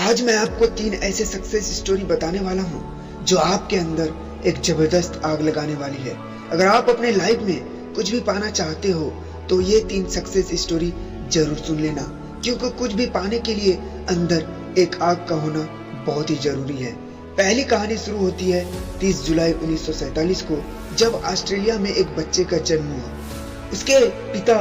आज मैं आपको 3 ऐसे सक्सेस स्टोरी बताने वाला हूँ जो आपके अंदर एक जबरदस्त आग लगाने वाली है। अगर आप अपने लाइफ में कुछ भी पाना चाहते हो तो ये 3 सक्सेस स्टोरी जरूर सुन लेना, क्योंकि कुछ भी पाने के लिए अंदर एक आग का होना बहुत ही जरूरी है। पहली कहानी शुरू होती है 30 जुलाई 1947 को, जब ऑस्ट्रेलिया में एक बच्चे का जन्म हुआ। उसके पिता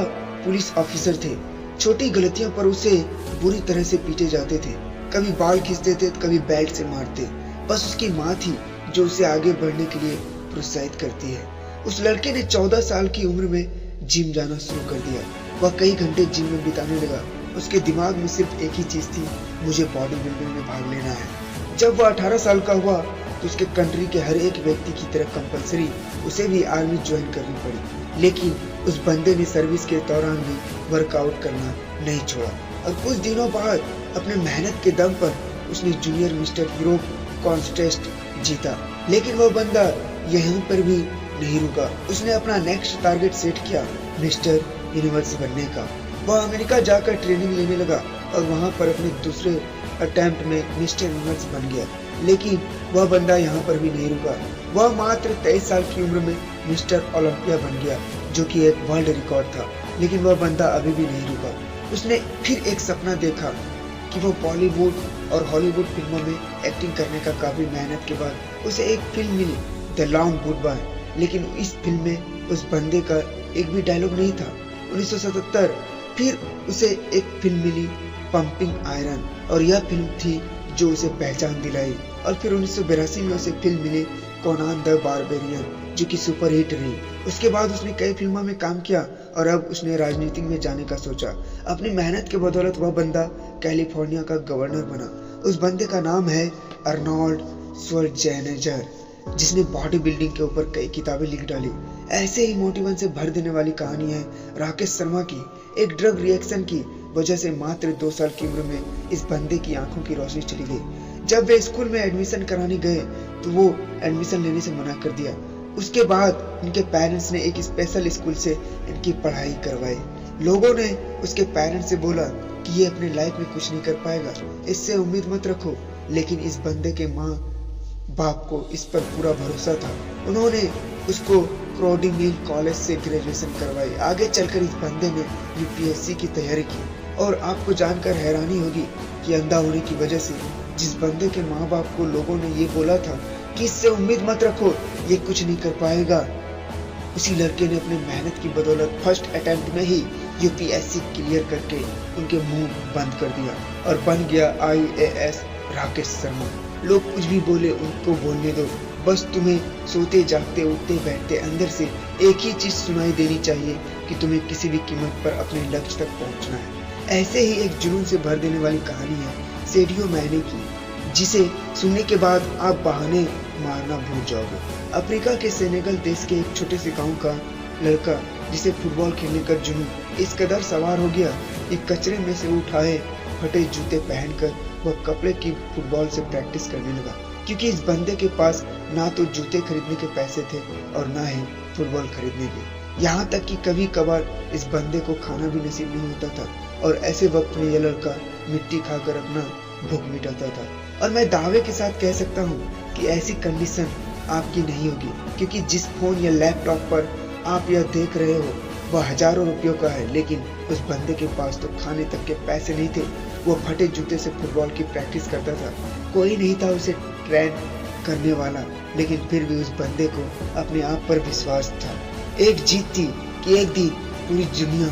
पुलिस ऑफिसर थे। छोटी गलतियों पर उसे बुरी तरह से पीटे जाते थे, कभी बाल खींचते थे, कभी बेल्ट से मारते। बस उसकी माँ थी जो उसे आगे बढ़ने के लिए प्रोत्साहित करती है। उस लड़के ने 14 साल की उम्र में जिम जाना शुरू कर दिया। वह कई घंटे जिम में बिताने लगा। उसके दिमाग में सिर्फ एक ही चीज थी, मुझे बॉडी बिल्डिंग में भाग लेना है। जब वह 18 साल का हुआ तो उसके कंट्री के हर एक व्यक्ति की तरह कंपलसरी उसे भी आर्मी ज्वाइन करनी पड़ी, लेकिन उस बंदे ने सर्विस के दौरान भी वर्कआउट करना नहीं छोड़ा। और कुछ दिनों बाद अपने मेहनत के दम पर उसने जूनियर मिस्टर यूरोप कॉन्टेस्ट जीता। लेकिन वह बंदा यहीं पर भी नहीं रुका। उसने अपना नेक्स्ट टारगेट सेट किया, मिस्टर यूनिवर्स बनने का। वह अमेरिका जाकर ट्रेनिंग लेने लगा और वहां पर अपने दूसरे अटेम्प्ट में मिस्टर यूनिवर्स बन गया। लेकिन वह बंदा यहाँ पर भी नहीं रुका। वह मात्र 23 साल की उम्र में मिस्टर ओलंपिया बन गया, जो कि एक वर्ल्ड रिकॉर्ड था। लेकिन वह बंदा अभी भी नहीं रुका। उसने फिर एक सपना देखा कि वो बॉलीवुड और हॉलीवुड फिल्मों में एक्टिंग करने का। काफी मेहनत के बाद उसे एक फिल्म मिली, द लॉन्ग गुड बाय। लेकिन इस फिल्म में उस बंदे का एक भी डायलॉग नहीं था। 1977 फिर उसे एक फिल्म मिली, पंपिंग आयरन, और यह फिल्म थी जो उसे पहचान दिलाई। और फिर 1982 में उसे फिल्म मिली, कोनान द बारबेरियन, जो कि सुपरहिट रही। उसके बाद उसने कई फिल्मों में काम किया और अब उसने राजनीति में जाने का सोचा। अपनी मेहनत के बदौलत वह बंदा कैलिफोर्निया का गवर्नर बना। उस बंदे का नाम है अर्नोल्ड श्वार्ज़नेगर, जिसने बॉडी बिल्डिंग के ऊपर कई किताबें लिख डाली। ऐसे ही मोटिवेशन से भर देने वाली कहानी है राकेश शर्मा की। एक ड्रग रिएक्शन की वजह से मात्र 2 साल की उम्र में इस बंदे की आंखों की रोशनी चली गई। जब वे स्कूल में एडमिशन कराने गए तो वो एडमिशन लेने से मना कर दिया। उसके बाद इनके पेरेंट्स ने एक स्पेशल स्कूल से इनकी पढ़ाई करवाई। लोगों ने उसके पेरेंट्स से बोला कि ये अपने लाइफ में कुछ नहीं कर पाएगा, इससे उम्मीद मत रखो। लेकिन इस बंदे के माँ बाप को इस पर पूरा भरोसा था। उन्होंने उसको क्रोडिंग कॉलेज से ग्रेजुएशन करवाई। आगे चलकर इस बंदे ने यूपीएससी की तैयारी की। और आपको जानकर हैरानी होगी कि अंधा होने की वजह से जिस बंदे के माँ बाप को लोगों ने ये बोला था कि इससे उम्मीद मत रखो, ये कुछ नहीं कर पाएगा, उसी लड़के ने अपने मेहनत की बदौलत फर्स्ट अटेम्प्ट में ही यूपीएससी क्लियर करके उनके मुंह बंद कर दिया और बन गया आईएएस राकेश शर्मा। लोग कुछ भी बोले उनको बोलने दो, बस तुम्हें सोते जागते उठते बैठते अंदर से एक ही चीज सुनाई देनी चाहिए कि तुम्हें किसी भी कीमत पर अपने लक्ष्य तक पहुंचना है। ऐसे ही एक जुनून से भर देने वाली कहानी है सेडियो मैने की, जिसे सुनने के बाद आप बहाने मारना भूल जाओगे। अफ्रीका के सेनेगल देश के एक छोटे से गांव का लड़का, जिसे फुटबॉल खेलने का जुनून इस कदर सवार हो गया कि कचरे में से उठाए फटे जूते पहनकर वह कपड़े की फुटबॉल से प्रैक्टिस करने लगा। क्योंकि इस बंदे के पास ना तो जूते खरीदने के पैसे थे और ना ही फुटबॉल खरीदने के। यहाँ तक कि कभी कभार इस बंदे को खाना भी नसीब नहीं होता था। और ऐसे वक्त में यह लड़का मिट्टी खाकर अपना भूख मिटाता था। और मैं दावे के साथ कह सकता हूँ कि ऐसी कंडीशन आपकी नहीं होगी, क्योंकि जिस फोन या लैपटॉप पर आप यह देख रहे हो वह हजारों रुपयों का है। लेकिन उस बंदे के पास तो खाने तक के पैसे नहीं थे। वो फटे जूते से फुटबॉल की प्रैक्टिस करता था। कोई नहीं था उसे ट्रेन करने वाला, लेकिन फिर भी उस बंदे को अपने आप पर विश्वास था। एक जीत थी कि एक दिन पूरी दुनिया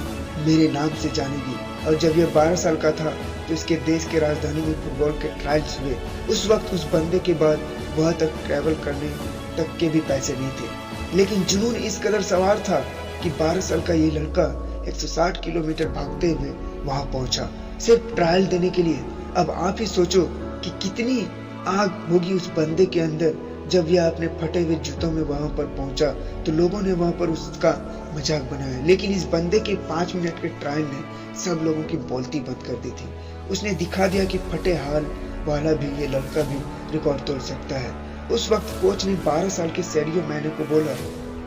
मेरे नाम से जानेगी। और जब यह 12 साल का था तो इसके देश के राजधानी में फुटबॉल के ट्रायल्स हुए। उस वक्त उस बंदे के बाद वह तक ट्रैवल करने तक के भी पैसे नहीं थे। लेकिन जुनून इस कदर सवार था कि 12 साल का ये लड़का 160 किलोमीटर भागते हुए वहां पहुंचा, सिर्फ ट्रायल देने के लिए। अब आप ही सोचो कि कितनी आग होगी उस बंदे के अंदर। जब यह अपने फटे हुए जूतों में वहां पर पहुंचा तो लोगों ने वहां पर उसका मजाक बनाया। लेकिन इस बंदे के 5 मिनट के ट्रायल ने सब लोगों की बोलती बंद कर दी थी। उसने दिखा दिया कि फटे हाल वाला भी ये लड़का भी रिकॉर्ड तोड़ सकता है। उस वक्त कोच ने 12 साल के सेडियो मैने को बोला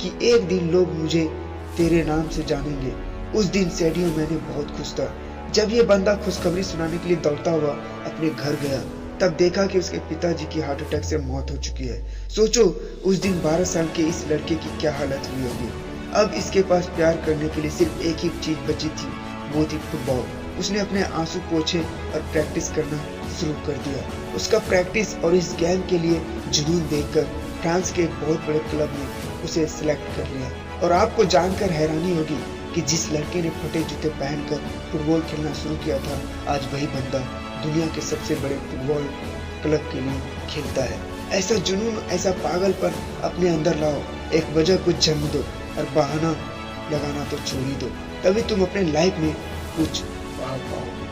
कि एक दिन लोग मुझे तेरे नाम से जानेंगे। उस दिन सेडियो मैने बहुत खुश था। जब ये बंदा खुशखबरी सुनाने के लिए दौड़ता हुआ अपने घर गया तब देखा कि उसके पिताजी की हार्ट अटैक से मौत हो चुकी है। सोचो उस दिन 12 साल के इस लड़के की क्या हालत हुई होगी। अब इसके पास प्यार करने के लिए सिर्फ एक ही चीज बची थी, वो थी फुटबॉल। उसने अपने आंसू पोंछे और प्रैक्टिस करना शुरू कर दिया। उसका प्रैक्टिस और इस गेम के लिए जुनून देखकर फ्रांस के एक बहुत बड़े क्लब ने उसे सिलेक्ट कर लिया। और आपको जानकर हैरानी होगी कि जिस लड़के ने फटे जूते पहनकर फुटबॉल खेलना शुरू किया था, आज वही बंदा दुनिया के सबसे बड़े फुटबॉल क्लब के लिए खेलता है। ऐसा जुनून, ऐसा पागलपन अपने अंदर लाओ, एक वजह कुछ जन्म दो और बहाना लगाना तो छोड़ ही दो, तभी तुम अपने लाइफ में कुछ पा पाओगे।